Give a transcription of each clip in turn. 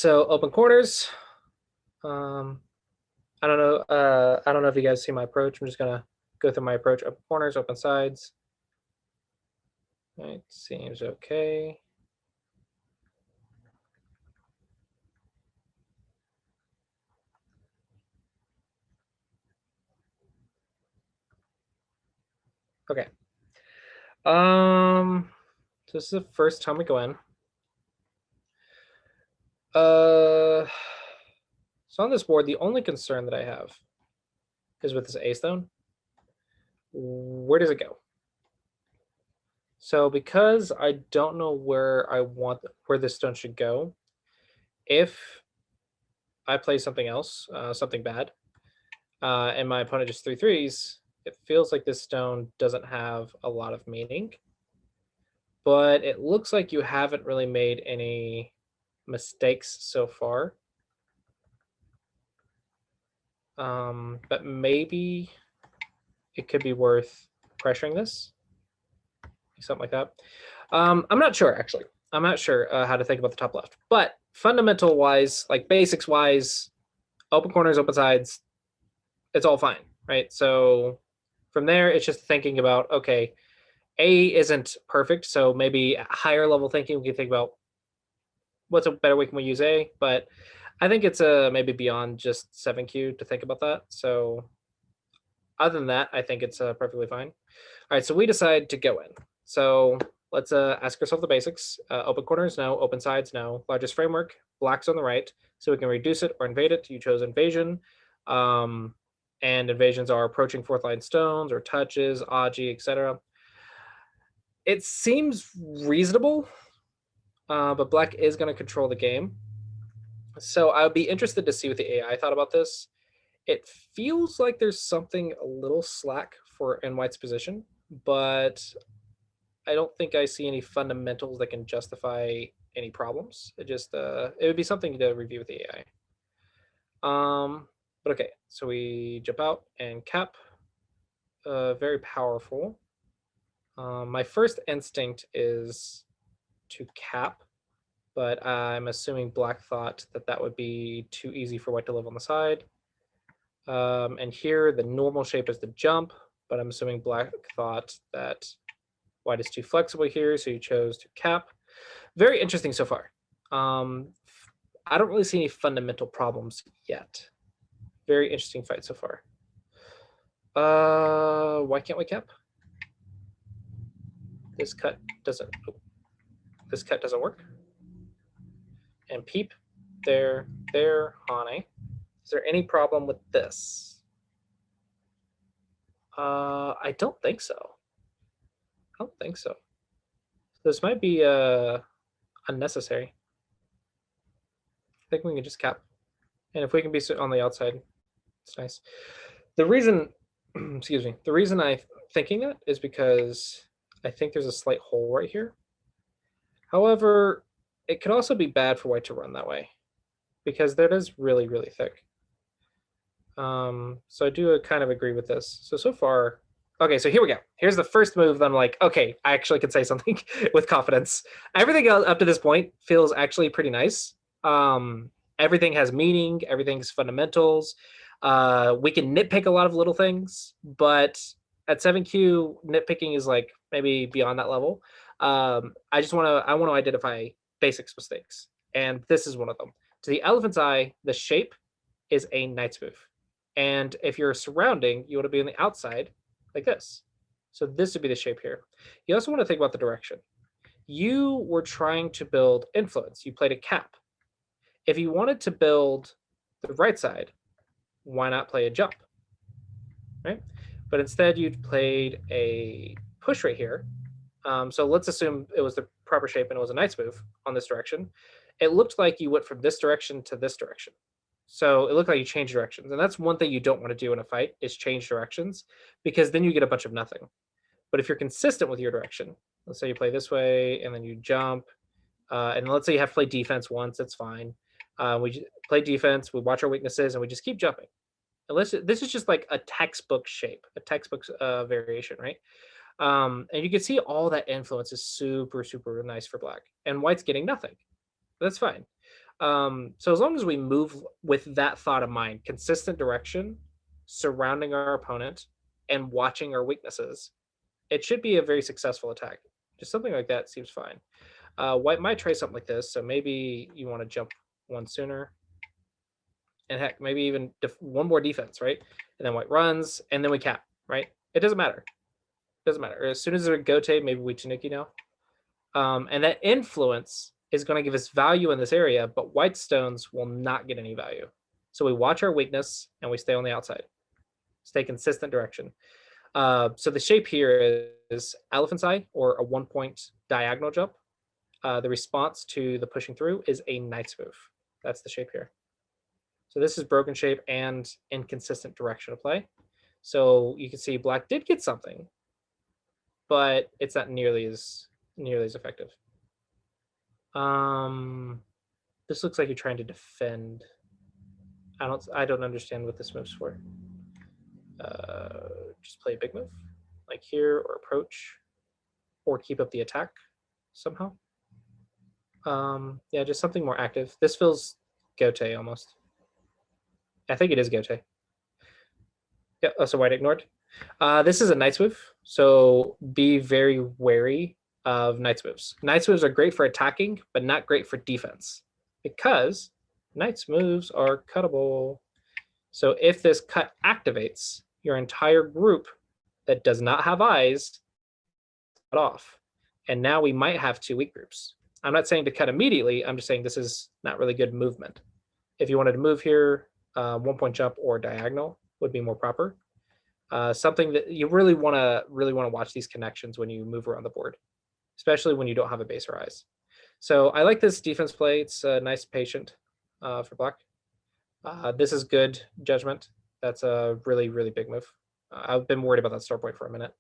So open corners. Um, I don't know. I don't know if you guys see my approach. I'm just gonna go through my approach. Open corners, open sides. All right, seems okay. Okay. So this is the first time we go in. So on this board, the only concern that I have is with this A stone. Where does it go? So because I don't know where this stone should go, if I play something else, something bad, and my opponent just 3/3s, it feels like this stone doesn't have a lot of meaning. But it looks like you haven't really made any mistakes so far. But maybe it could be worth pressuring this, something like that. I'm not sure, actually. I'm not sure how to think about the top left. But fundamental wise, like basics wise, open corners, open sides, it's all fine, right? So from there, it's just thinking about, okay, A isn't perfect. So maybe higher level thinking, we can think about what's a better way can we use A, but I think it's maybe beyond just 7Q to think about that. So other than that, I think it's perfectly fine. All right, so we decide to go in. So let's ask ourselves the basics. Open corners, no. Open sides, no. Largest framework, black's on the right. So we can reduce it or invade it. You chose invasion. And invasions are approaching fourth line stones or touches, Aji, etc. It seems reasonable, but black is going to control the game. So I would be interested to see what the AI thought about this. It feels like there's something a little slack for in white's position, but I don't think I see any fundamentals that can justify any problems. It would be something to review with the AI. But okay, so we jump out and cap. Very powerful. My first instinct is to cap, but I'm assuming black thought that that would be too easy for white to live on the side. And here the normal shape is the jump, but I'm assuming black thought that white is too flexible here, so you chose to cap. Very interesting so far. I don't really see any fundamental problems yet. Very interesting fight so far. Why can't we cap? This cut doesn't. Oh, this cut doesn't work. And peep, there, honey. Is there any problem with this? I don't think so. I don't think so. This might be unnecessary. I think we can just cap. And if we can be on the outside, it's nice. The reason, excuse me, the reason I'm thinking that is because I think there's a slight hole right here. However, it could also be bad for white to run that way because that is really, really thick. So I do kind of agree with this. So far, okay, so here we go. Here's the first move that I'm like, okay, I actually can say something with confidence. Everything else up to this point feels actually pretty nice. Everything has meaning. Everything's fundamentals. We can nitpick a lot of little things, but at 7Q, nitpicking is like maybe beyond that level. I want to identify basics mistakes, and this is one of them. To the elephant's eye, the shape is a knight's move. And if you're surrounding, you want to be on the outside like this. So this would be the shape here. You also want to think about the direction. You were trying to build influence. You played a cap. If you wanted to build the right side, why not play a jump? Right? But instead you played a push right here. So let's assume it was the proper shape and it was a knight's move on this direction. It looked like you went from this direction to this direction. So it looked like you changed directions. And that's one thing you don't want to do in a fight is change directions because then you get a bunch of nothing. But if you're consistent with your direction, let's say you play this way and then you jump, and let's say you have to play defense once, that's fine. We play defense, we watch our weaknesses, and we just keep jumping. Unless this is just like a textbook shape, a textbook variation, right? And you can see all that influence is super, super nice for black. And white's getting nothing. That's fine. So as long as we move with that thought in mind, consistent direction, surrounding our opponent, and watching our weaknesses, it should be a very successful attack. Just something like that seems fine. White might try something like this, so maybe you want to jump one sooner. And heck, maybe even one more defense, right? And then white runs, and then we cap, right? It doesn't matter. It doesn't matter. As soon as there's a gote, maybe we Tanuki now. And that influence is going to give us value in this area, but white stones will not get any value. So we watch our weakness, and we stay on the outside. Stay consistent direction. So the shape here is elephant's eye, or a 1-point diagonal jump. The response to the pushing through is a knight's move. That's the shape here. So this is broken shape and inconsistent direction of play. So you can see black did get something, but it's not nearly as effective. This looks like you're trying to defend. I don't understand what this move's for. Just play a big move, like here, or approach, or keep up the attack somehow. Yeah, just something more active. This feels gote almost. I think it is gote. Yeah, so white ignored. This is a knight's move, so be very wary of knight's moves. Knight's moves are great for attacking, but not great for defense, because knight's moves are cuttable. So if this cut activates, your entire group that does not have eyes cut off. And now we might have two weak groups. I'm not saying to cut immediately. I'm just saying this is not really good movement. If you wanted to move here, 1-point jump or diagonal would be more proper. Something that you really want to watch these connections when you move around the board, especially when you don't have a base or eyes. So I like this defense play. It's a nice patient for black. This is good judgment. That's a really, really big move. I've been worried about that start point for a minute.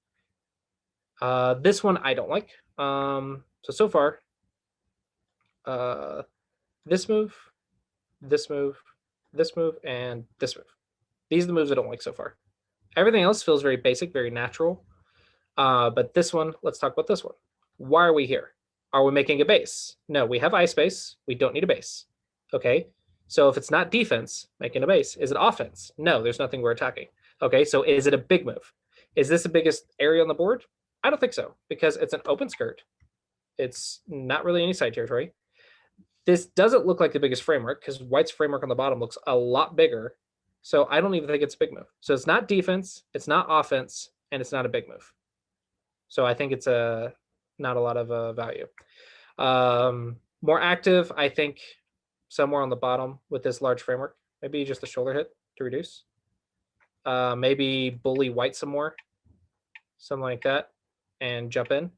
This one I don't like. So far, this move, this move, this move, and this move. These are the moves I don't like so far. Everything else feels very basic, very natural. But this one, let's talk about this one. Why are we here? Are we making a base? No, we have ice base. We don't need a base. Okay, so if it's not defense, making a base. Is it offense? No, there's nothing we're attacking. Okay, so is it a big move? Is this the biggest area on the board? I don't think so, because it's an open skirt. It's not really any side territory. This doesn't look like the biggest framework, because white's framework on the bottom looks a lot bigger. So I don't even think it's a big move. So it's not defense, it's not offense, and it's not a big move. So I think it's not a lot of value. More active, I think, somewhere on the bottom with this large framework. Maybe just a shoulder hit to reduce. Maybe bully white some more, something like that, and jump in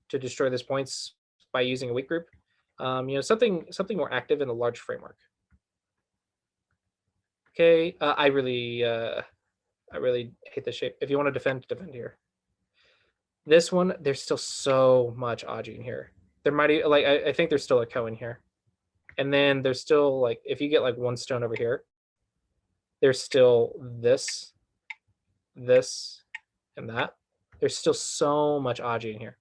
to destroy this points by using a weak group. Something more active in the large framework. Okay, I really hate this shape. If you want to defend here. This one, there's still so much Aji in here. There might be, like, I think there's still a Ko in here. And then there's still, like, if you get like one stone over here, there's still this, and that. There's still so much Aji in here.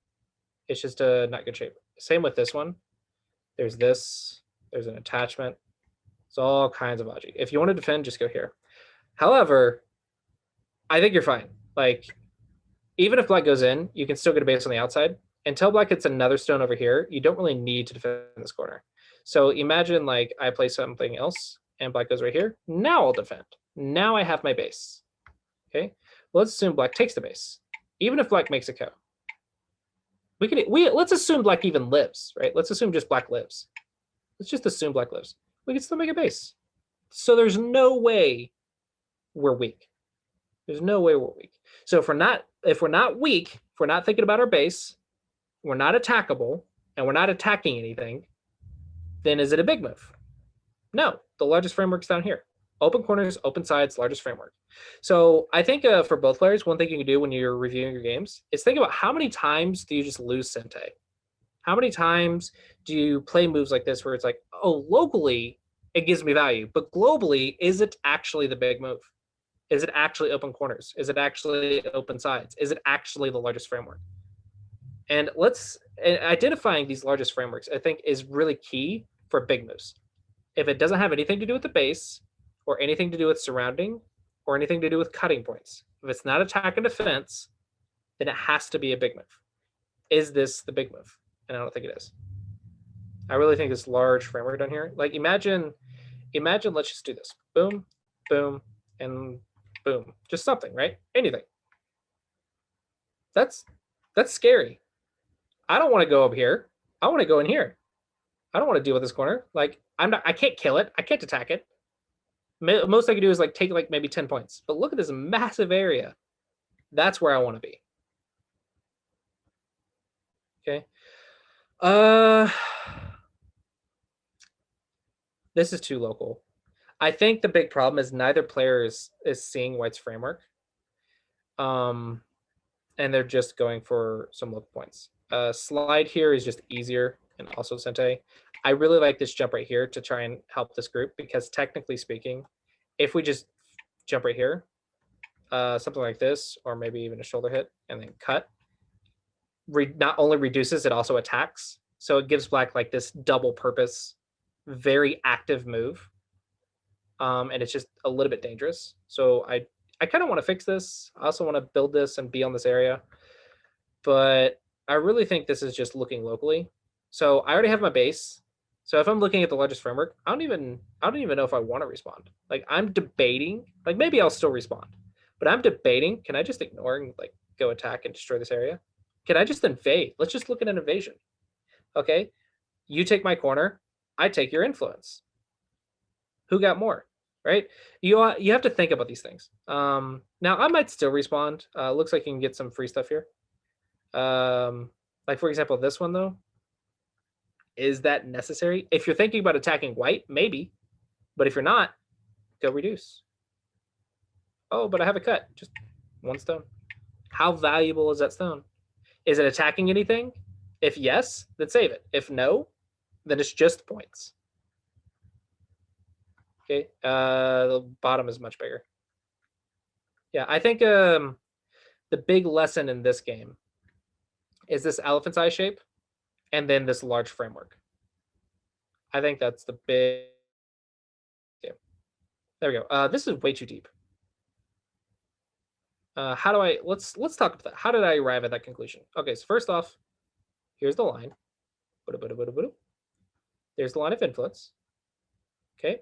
It's just a not good shape. Same with this one. There's this, there's an attachment. It's all kinds of Aji. If you want to defend, just go here. However, I think you're fine. Like, even if black goes in, you can still get a base on the outside. Until black gets another stone over here, you don't really need to defend this corner. So imagine, like, I play something else and black goes right here. Now I'll defend. Now I have my base. Okay, well, let's assume black takes the base. Even if black makes a Ko. Let's assume black even lives, right? Let's assume just black lives. Let's just assume black lives. We can still make a base. So there's no way we're weak. There's no way we're weak. So if we're not weak, if we're not thinking about our base, we're not attackable, and we're not attacking anything, then is it a big move? No, the largest framework's down here. Open corners, open sides, largest framework. So I think for both players, one thing you can do when you're reviewing your games is think about how many times do you just lose Sente? How many times do you play moves like this where it's like, oh, locally, it gives me value, but globally, is it actually the big move? Is it actually open corners? Is it actually open sides? Is it actually the largest framework? And identifying these largest frameworks, I think, is really key for big moves. if it doesn't have anything to do with the base or anything to do with surrounding or anything to do with cutting points, if it's not attack and defense, then it has to be a big move. Is this the big move? And I don't think it is. I really think this large framework down here, like imagine, let's just do this. Boom, boom, and boom. Just something, right? Anything. That's scary. I don't want to go up here. I want to go in here. I don't want to deal with this corner. Like I can't kill it. I can't attack it. Most I can do is like take like maybe 10 points. But look at this massive area. That's where I want to be. Okay. This is too local. I think the big problem is neither player is seeing White's framework. And they're just going for some local points. Slide here is just easier, and also Sente. I really like this jump right here to try and help this group, because technically speaking, if we just jump right here, something like this, or maybe even a shoulder hit and then cut, not only reduces, it also attacks. So it gives Black like this double purpose, very active move. And it's just a little bit dangerous. So I kind of want to fix this. I also want to build this and be on this area. But I really think this is just looking locally. So I already have my base. So if I'm looking at the largest framework, I don't even know if I want to respond. Like I'm debating, like maybe I'll still respond. But I'm debating, can I just ignore and like go attack and destroy this area? Can I just invade? Let's just look at an invasion. Okay. You take my corner, I take your influence. Who got more? Right? You have to think about these things. Now I might still respond. Looks like you can get some free stuff here. Like for example, this one though. Is that necessary? If you're thinking about attacking White, maybe. But if you're not, go reduce. Oh, but I have a cut. Just one stone. How valuable is that stone? Is it attacking anything? If yes, then save it. If no, then it's just points. Okay, the bottom is much bigger. Yeah, I think the big lesson in this game is this elephant's eye shape and then this large framework. I think that's the big game. There we go. This is way too deep. How do I, let's talk about that. How did I arrive at that conclusion? Okay, so first off, here's the line. There's the line of influence. Okay.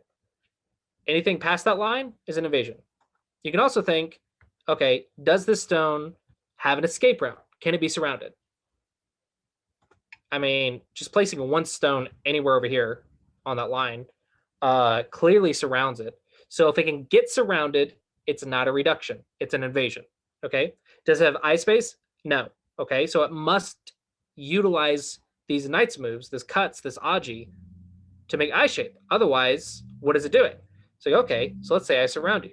Anything past that line is an invasion. You can also think, okay, does this stone have an escape route? Can it be surrounded? I mean, just placing one stone anywhere over here on that line clearly surrounds it. So if it can get surrounded, it's not a reduction. It's an invasion. Okay. Does it have eye space? No. Okay. So it must utilize these knights moves, this cuts, this Aji, to make eye shape. Otherwise, what is it doing? So, okay, so let's say I surround you.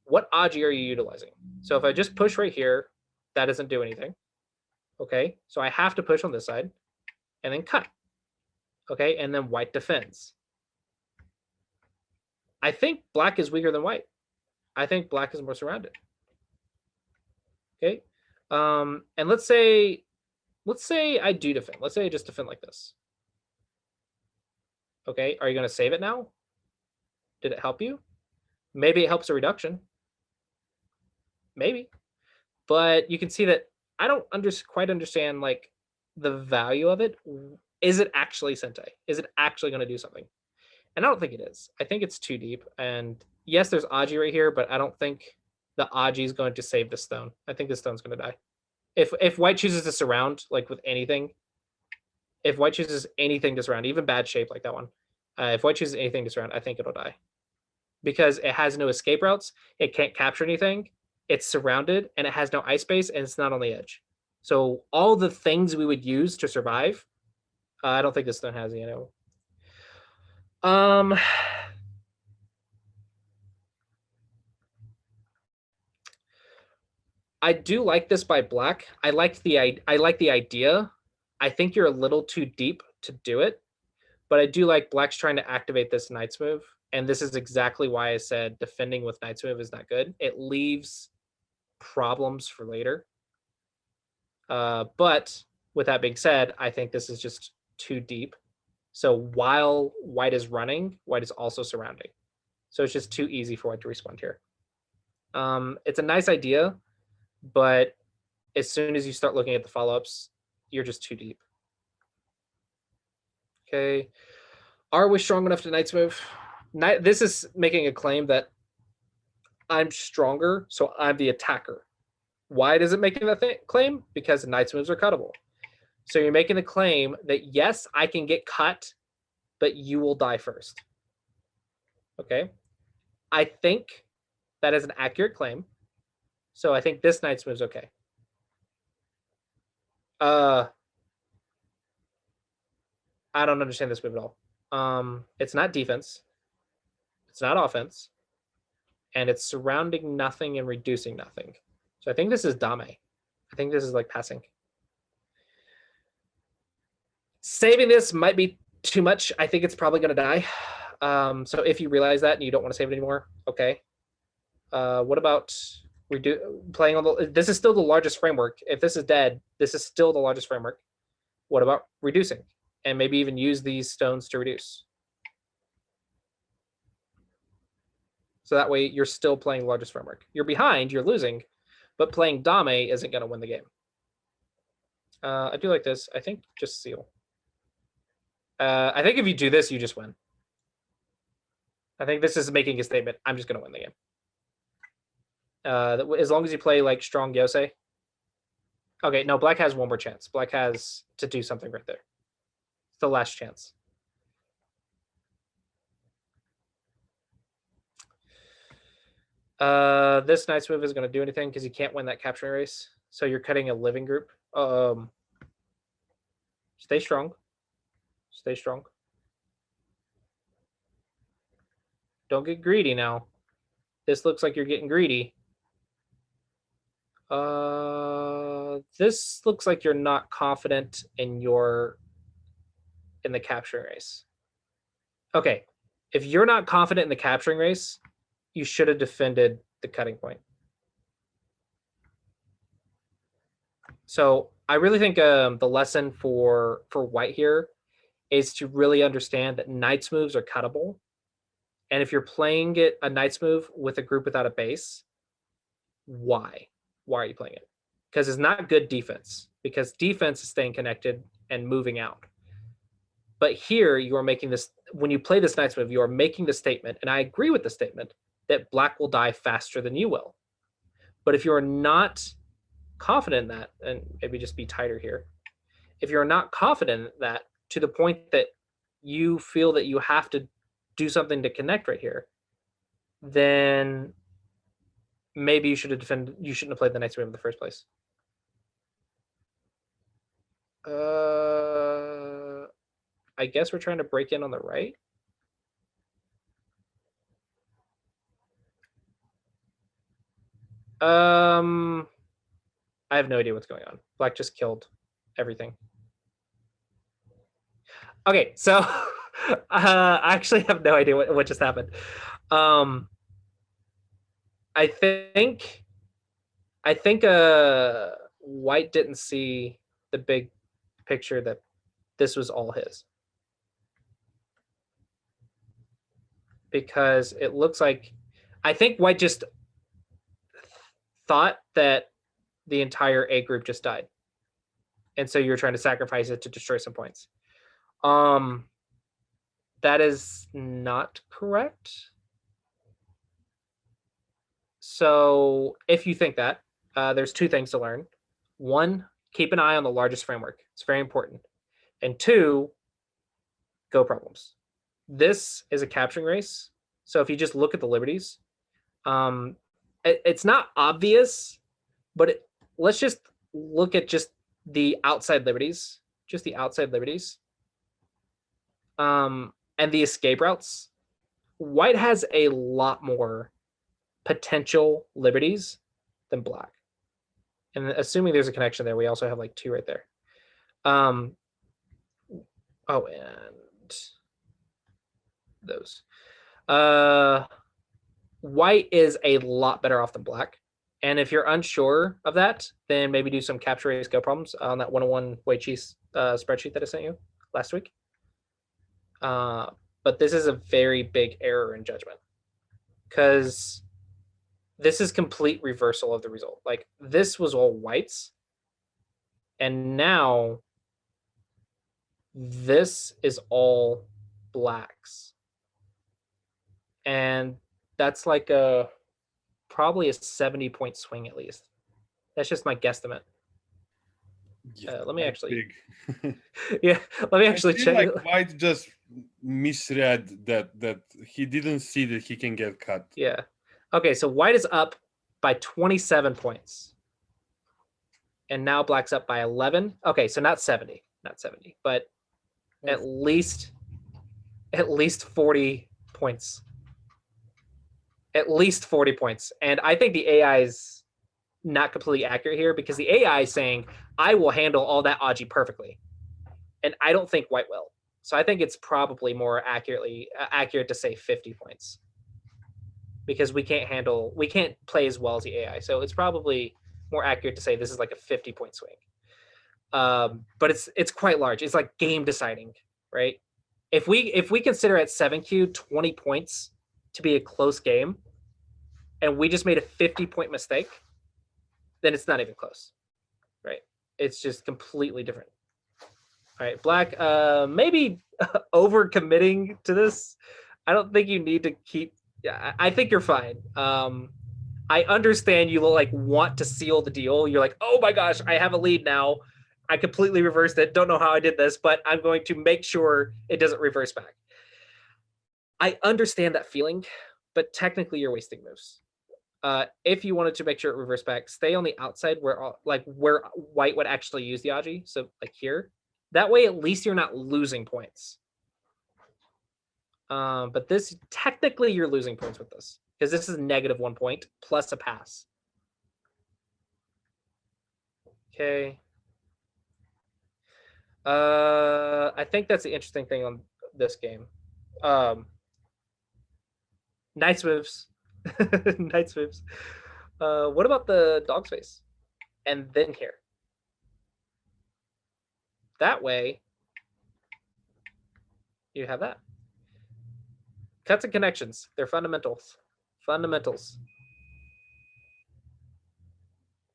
What Aji are you utilizing? So if I just push right here, that doesn't do anything. Okay, so I have to push on this side and then cut. Okay, and then White defends. I think Black is weaker than White. I think Black is more surrounded. Okay, and let's say I do defend. Let's say I just defend like this. Okay, are you going to save it now? Did it help you? Maybe it helps a reduction. Maybe. But you can see that I don't quite understand like the value of it. Is it actually Sente? Is it actually going to do something? And I don't think it is. I think it's too deep. And yes, there's Aji right here, but I don't think the Aji is going to save the stone. I think the stone's going to die. If White chooses to surround, like with anything, if White chooses anything to surround, even bad shape like that one, if White chooses anything to surround, I think it'll die. Because it has no escape routes, it can't capture anything, it's surrounded, and it has no ice space, and it's not on the edge. So all the things we would use to survive, I don't think this stone has, I do like this by Black. I like the idea. I think you're a little too deep to do it, but I do like Black's trying to activate this Knight's move, and this is exactly why I said defending with Knight's move is not good. It leaves problems for later. But with that being said, I think this is just too deep. So while white is running, white is also surrounding. So it's just too easy for white to respond here. It's a nice idea, but as soon as you start looking at the follow-ups, you're just too deep. Okay. Are we strong enough to knight's move? This is making a claim that I'm stronger, so I'm the attacker. Why does it make that claim? Because knight's moves are cuttable. So you're making the claim that, yes, I can get cut, but you will die first. Okay. I think that is an accurate claim. So I think this knight's move is okay. I don't understand this move at all. It's not defense. It's not offense. And it's surrounding nothing and reducing nothing. So I think this is dame. I think this is like passing. Saving this might be too much. I think it's probably going to die. So if you realize that and you don't want to save it anymore, okay. What about playing on the? This is still the largest framework. If this is dead, this is still the largest framework. What about reducing? And maybe even use these stones to reduce. So that way you're still playing the largest framework. You're behind, you're losing, but playing dame isn't going to win the game. I do like this. I think just seal. I think if you do this, you just win. I think this is making a statement. I'm just going to win the game. As long as you play like strong Yosei. Okay, no, black has one more chance. Black has to do something right there. It's the last chance. This knight's move is going to do anything because you can't win that capturing race. So you're cutting a living group. Stay strong. Stay strong. Don't get greedy now. This looks like you're getting greedy. This looks like you're not confident in the capturing race. Okay, if you're not confident in the capturing race, you should have defended the cutting point. So I really think the lesson for white here is to really understand that knight's moves are cuttable. And if you're playing a knight's move with a group without a base, why? Why are you playing it? Because it's not good defense, because defense is staying connected and moving out. But here you are making this, when you play this knight's move, you are making the statement, and I agree with the statement, that black will die faster than you will. But if you're not confident in that, and maybe just be tighter here, if you're not confident in that to the point that you feel that you have to do something to connect right here, then maybe you should have defended. You shouldn't have played the knight's move in the first place. I guess we're trying to break in on the right. I have no idea what's going on. Black just killed everything. Okay, so I actually have no idea what just happened. I think white didn't see the big picture that this was all his. Because it looks like, I think white just thought that the entire A group just died. And so you're trying to sacrifice it to destroy some points. That is not correct. So if you think that, there's two things to learn. One, keep an eye on the largest framework. It's very important. And two, go problems. This is a capturing race. So if you just look at the liberties, it's not obvious, but let's just look at just the outside liberties, and the escape routes. White has a lot more potential liberties than black. And assuming there's a connection there, we also have like two right there. And those. White is a lot better off than black. And if you're unsure of that, then maybe do some capture race go problems on that 101 Wei Chi spreadsheet that I sent you last week. But this is a very big error in judgment because this is complete reversal of the result. Like this was all whites, and now this is all blacks. And that's like probably a 70-point swing at least. That's just my guesstimate. Yeah, Let me quite actually, big. yeah, let me I actually feel check. like White just misread that he didn't see that he can get cut. Yeah. Okay, so white is up by 27 points. And now black's up by 11. Okay, so not 70, but at least 40 points. At least 40 points. And I think the AI is not completely accurate here because the AI is saying, I will handle all that Aji perfectly. And I don't think white will. So I think it's probably more accurate to say 50 points because we can't play as well as the AI. So it's probably more accurate to say this is like a 50-point swing. But it's quite large. It's like game deciding, right? If we consider at 7Q 20 points to be a close game, and we just made a 50-point mistake, then it's not even close, right? It's just completely different. All right, black, maybe over committing to this. I don't think you need to keep. Yeah, I think you're fine. I understand you like want to seal the deal. You're like, oh my gosh, I have a lead now. I completely reversed it. Don't know how I did this, but I'm going to make sure it doesn't reverse back. I understand that feeling, but technically you're wasting moves. If you wanted to make sure it reverse back, stay on the outside where white would actually use the Aji. So like here, that way at least you're not losing points. But this technically you're losing points with this because this is -1 point plus a pass. Okay. I think that's the interesting thing on this game. Nice moves. Nice moves. What about the dog space? And then here. That way, you have that. Cuts and connections. They're fundamentals. Fundamentals.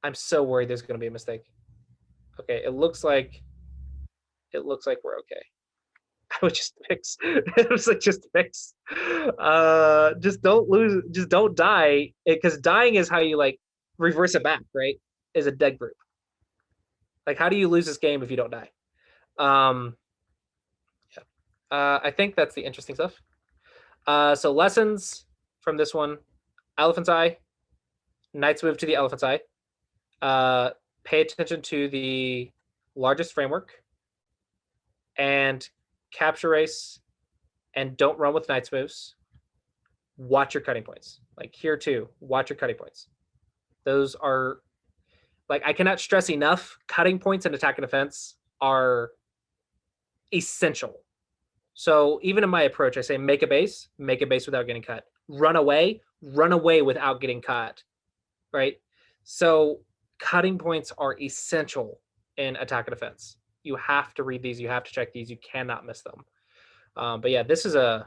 I'm so worried there's going to be a mistake. Okay, it looks like we're okay. I would just fix. It was like just fix. Just don't lose. Just don't die, because dying is how you like reverse it back. Right? Is a dead group. Like, how do you lose this game if you don't die? Yeah. I think that's the interesting stuff. So lessons from this one: Elephant's Eye. Knight's move to the Elephant's Eye. Pay attention to the largest framework and capture race, and don't run with Knight's moves. Watch your cutting points. Like here too, watch your cutting points. Those are like, I cannot stress enough, cutting points in attack and defense are essential. So even in my approach, I say make a base without getting cut. Run away without getting cut, right? So cutting points are essential in attack and defense. You have to read these. You have to check these. You cannot miss them. But yeah, this is a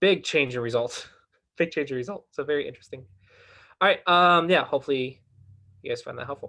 big change in results. Big change in results. So very interesting. All right. Yeah, hopefully you guys find that helpful.